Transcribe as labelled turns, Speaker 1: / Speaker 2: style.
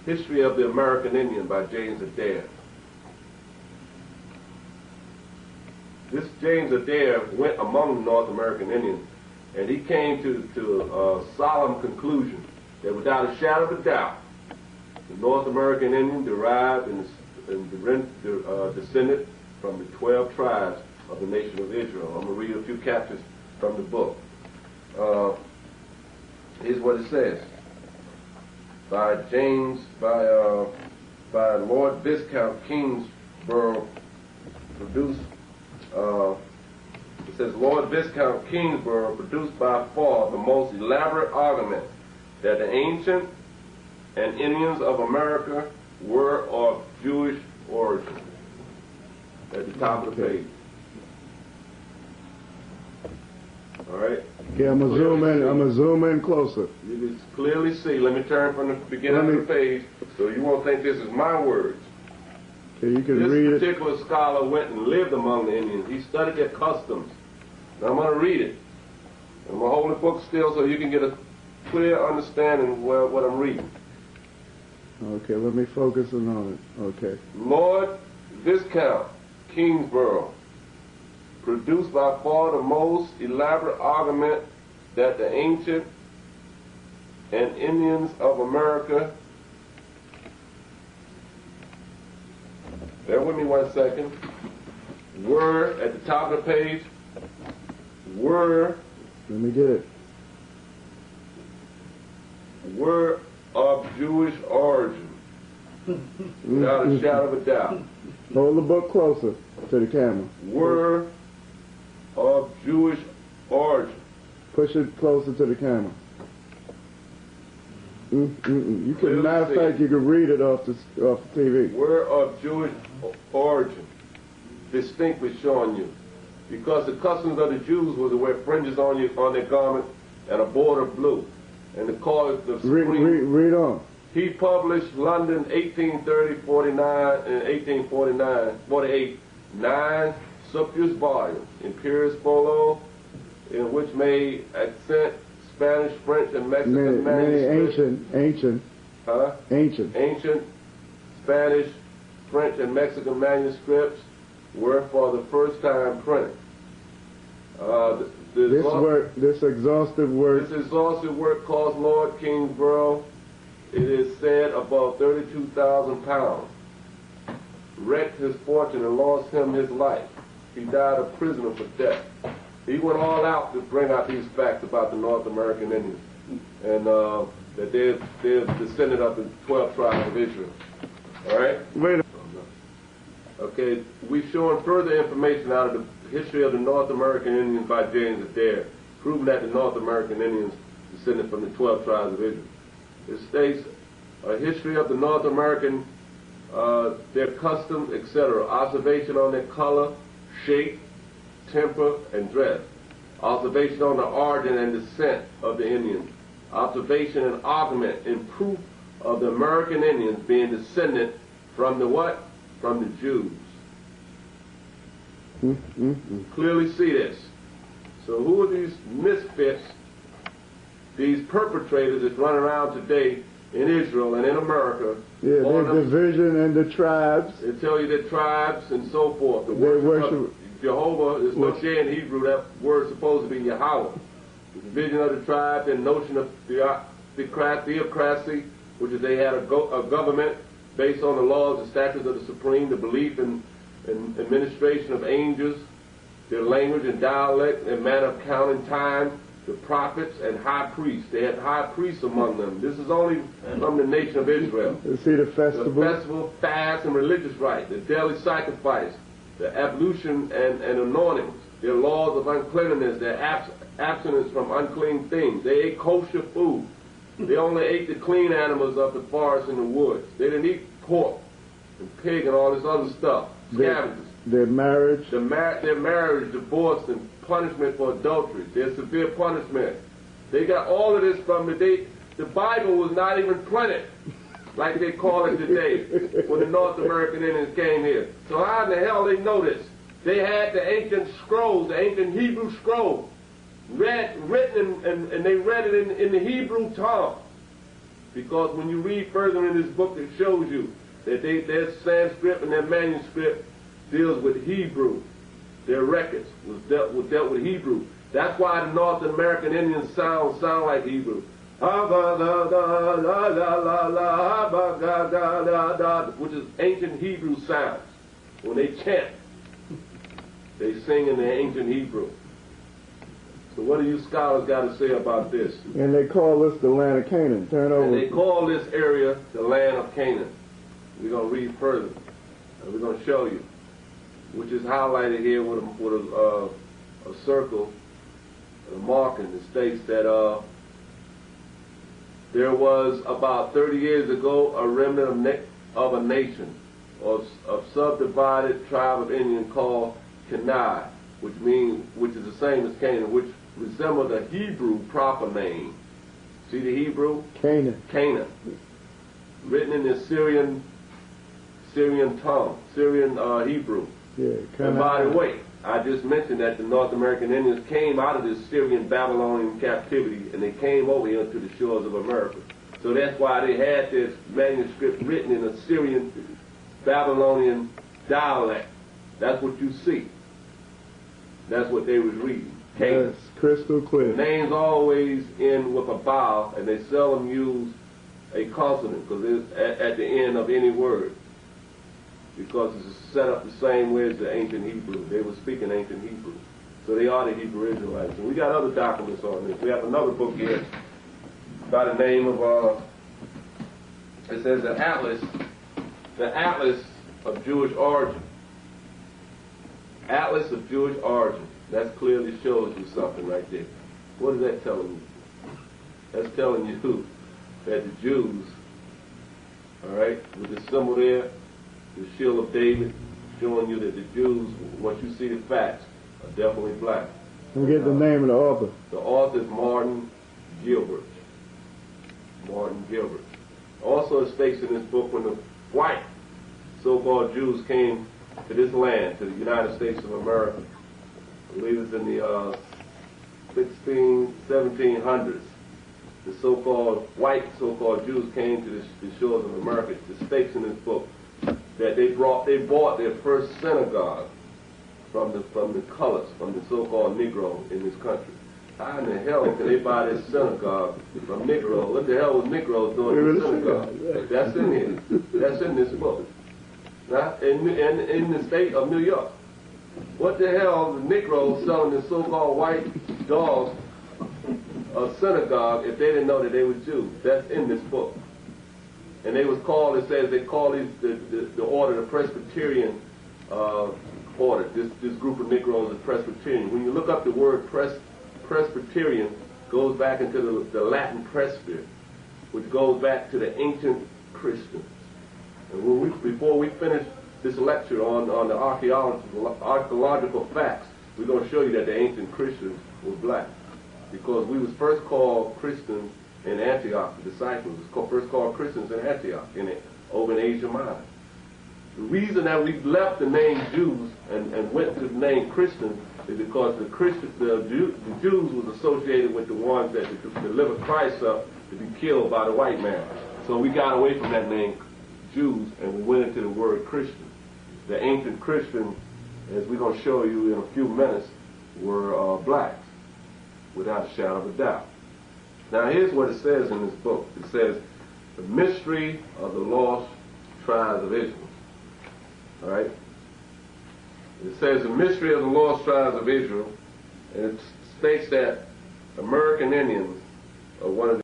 Speaker 1: History of the American Indian by James Adair. This James Adair went among the North American Indians, and he came to a solemn conclusion that without a shadow of a doubt, the North American Indian derived and descended from the 12 tribes of the nation of Israel. I'm going to read a few chapters from the book. Here's what it says. By Lord Viscount Kingsborough, produced, it says, Lord Viscount Kingsborough produced by far the most elaborate argument that the ancient and Indians of America were of Jewish origin. At the top of the page. All right?
Speaker 2: Okay, I'm gonna zoom in closer.
Speaker 1: You can clearly see. Let me turn from the beginning of the page so you won't think this is my words.
Speaker 2: Okay, you can read it.
Speaker 1: This particular scholar went and lived among the Indians. He studied their customs. Now I'm going to read it. I'm going to hold the book still so you can get a clear understanding of what I'm reading.
Speaker 2: Okay, let me focus in on it. Okay.
Speaker 1: Lord Viscount Kingsborough produced by far the most elaborate argument that the ancient and Indians of America, bear with me 1 second, were, at the top of the page, were,
Speaker 2: let me get it,
Speaker 1: were of Jewish origin, without a shadow of a doubt.
Speaker 2: Hold the book closer to the camera.
Speaker 1: Were of Jewish origin.
Speaker 2: Push it closer to the camera. You can, matter of fact, you can read it off the TV.
Speaker 1: Were of Jewish origin, distinctly showing you, because the customs of the Jews was to wear fringes on their garment and a border of blue, and the cause of
Speaker 2: read on.
Speaker 1: He published London 1830, 49, and 1849, 48, 9 sumptuous volumes, Imperius Folio, in which made accent Spanish, French, and Mexican manuscripts. Ancient Spanish, French, and Mexican manuscripts were for the first time printed.
Speaker 2: This exhaustive work
Speaker 1: cost Lord Kingsborough, it is said, about 32,000 pounds. Wrecked his fortune and lost him his life. He died a prisoner for death. He went all out to bring out these facts about the North American Indians, and that they're descended of the 12 tribes of Israel. All right?
Speaker 2: Wait a
Speaker 1: Okay, we've shown further information out of the history of the North American Indians by James Adair, proving that the North American Indians descended from the 12 tribes of Israel. It states a history of the North American, their customs, etc. Observation on their color, shape, temper, and dress. Observation on the origin and descent of the Indians. Observation and argument in proof of the American Indians being descended from the what? From the Jews. Clearly see this. So who are these misfits, these perpetrators that run around today in Israel and in America?
Speaker 2: Yeah, the division and the tribes.
Speaker 1: They tell you the tribes and so forth. The worship of Jehovah is Moshe in Hebrew. That word is supposed to be Yahweh. The division of the tribes and notion of theocracy, which is they had a government based on the laws and statutes of the Supreme, the belief in administration of angels, their language and dialect, their manner of counting time, the prophets and high priests. They had high priests among them. This is only from the nation of Israel.
Speaker 2: You see the festival?
Speaker 1: The festival, fast, and religious rite, the daily sacrifice, the ablution and anointings, their laws of uncleanness, their abstinence from unclean things. They ate kosher food. They only ate the clean animals of the forest and the woods. They didn't eat pork and pig and all this other stuff. Scavengers.
Speaker 2: Their marriage.
Speaker 1: Their marriage, divorce, and punishment for adultery. Their severe punishment. They got all of this from the Bible was not even printed like they call it today when the North American Indians came here. So how in the hell they know this? They had the ancient scrolls, the ancient Hebrew scrolls, written and they read it in the Hebrew tongue. Because when you read further in this book, it shows you that their Sanskrit and their manuscript deals with Hebrew. Their records was dealt with Hebrew. That's why the North American Indians sound like Hebrew. Which is ancient Hebrew sounds. When they chant, they sing in the ancient Hebrew. So what do you scholars got to say about this?
Speaker 2: And they call this the land of Canaan. Turn over.
Speaker 1: And they call this area the land of Canaan. We're going to read further. And we're going to show you. Which is highlighted here with a circle, a marking that states that there was about 30 years ago a remnant of a nation, of subdivided tribe of Indian called Kenai, which is the same as Canaan, which resembled the Hebrew proper name. See the Hebrew?
Speaker 2: Canaan.
Speaker 1: Canaan. Written in the Syrian tongue, Syrian Hebrew.
Speaker 2: Yeah,
Speaker 1: and by the way, I just mentioned that the North American Indians came out of this Syrian Babylonian captivity and they came over here to the shores of America. So that's why they had this manuscript written in a Syrian Babylonian dialect. That's what you see. That's what they was reading.
Speaker 2: Yes, crystal clear.
Speaker 1: The names always end with a vowel, and they seldom use a consonant because it's at the end of any word. Because it's set up the same way as the ancient Hebrew. They were speaking ancient Hebrew. So they are the Hebrew Israelites. And we got other documents on this. We have another book here by the name of, it says the Atlas of Jewish Origin. Atlas of Jewish Origin. That clearly shows you something right there. What is that telling you? That's telling you that the Jews, all right, with the symbol there, the shield of David, showing you that the Jews, once you see the facts, are definitely black.
Speaker 2: We get the name of the author.
Speaker 1: The author is Martin Gilbert. Martin Gilbert. Also it states in this book when the white so-called Jews came to this land, to the United States of America, I believe it's in the 1700s, the so-called white so-called Jews came to the shores of America. It states in this book that they bought their first synagogue from the colors, from the so-called Negro in this country. How in the hell could they buy this synagogue from Negro? What the hell was Negroes doing in the synagogue? That's in here. That's in this book. Now, in the state of New York. What the hell is the Negroes selling the so-called white dogs a synagogue if they didn't know that they were Jews? That's in this book. And they was called, it says they call these the order the Presbyterian order. This group of Negroes is Presbyterian. When you look up the word Presbyterian, goes back into the Latin presbyter, which goes back to the ancient Christians. And before we finish this lecture on the archaeological facts, we're going to show you that the ancient Christians were black. Because we was first called Christians in Antioch, the disciples was first called Christians in Antioch, over in Asia Minor. The reason that we left the name Jews and went to the name Christians is because the Jews was associated with the ones that delivered Christ up to be killed by the white man. So we got away from that name Jews and we went into the word Christian. The ancient Christians, as we're going to show you in a few minutes, were blacks, without a shadow of a doubt. Now here's what it says in this book. It says, the mystery of the lost tribes of Israel. All right? It says the mystery of the lost tribes of Israel, and it states that American Indians are one of the